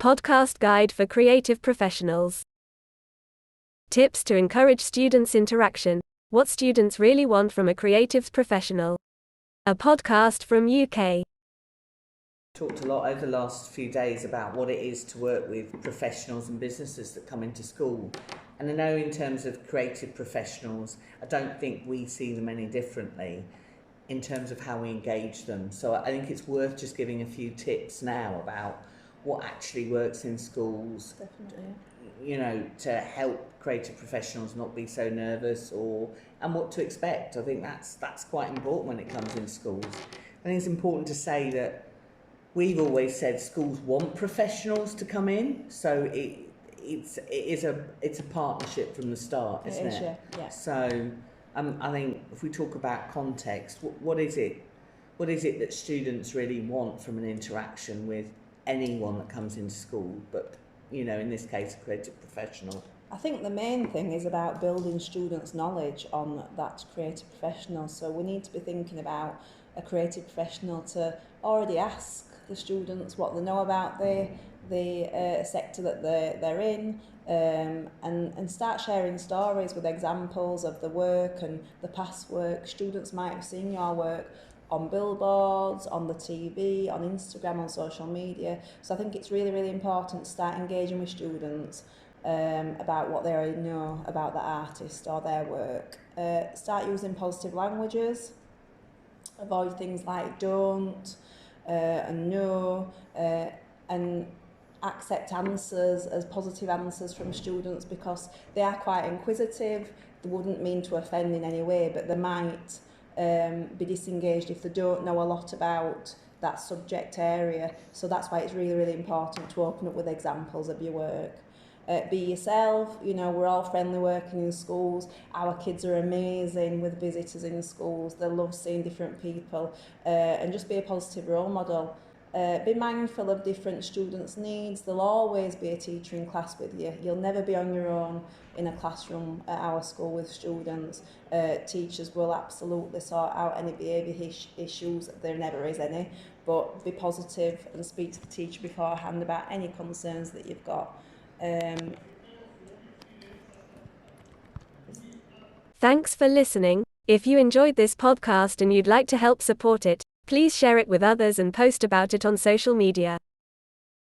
Podcast guide for creative professionals. Tips to encourage students' interaction. What students really want from a creative professional. A podcast from UK. Talked a lot over the last few days about what it is to work with professionals and businesses that come into school. And I know in terms of creative professionals, I don't think we see them any differently in terms of how we engage them. So I think it's worth just giving a few tips now about what actually works in schools. Definitely. You know, to help creative professionals not be so nervous and what to expect. I think that's quite important when it comes in schools. I think it's important to say that we've always said schools want professionals to come in, so it's a partnership from the start, isn't it? Yeah. So I think if we talk about context, what is it that students really want from an interaction with anyone that comes into school, but you know, in this case, a creative professional? I think the main thing is about building students' knowledge on that creative professional. So we need to be thinking about a creative professional to already ask the students what they know about the sector that they're in, and start sharing stories with examples of the work and the past work. Students might have seen your work on billboards, on the TV, on Instagram, on social media. So I think it's really, really important to start engaging with students about what they already know about the artist or their work. Start using positive languages. Avoid things like don't and no, and accept answers as positive answers from students, because they are quite inquisitive. They wouldn't mean to offend in any way, but they might be disengaged if they don't know a lot about that subject area. So that's why it's really, really important to open up with examples of your work. Be yourself. You know, we're all friendly working in schools. Our kids are amazing with visitors in schools. They love seeing different people, and just be a positive role model. Be mindful of different students' needs. There'll always be a teacher in class with you. You'll never be on your own in a classroom at our school with students. Teachers will absolutely sort out any behaviour issues. There never is any, but be positive and speak to the teacher beforehand about any concerns that you've got. Thanks for listening. If you enjoyed this podcast and you'd like to help support it, please share it with others and post about it on social media.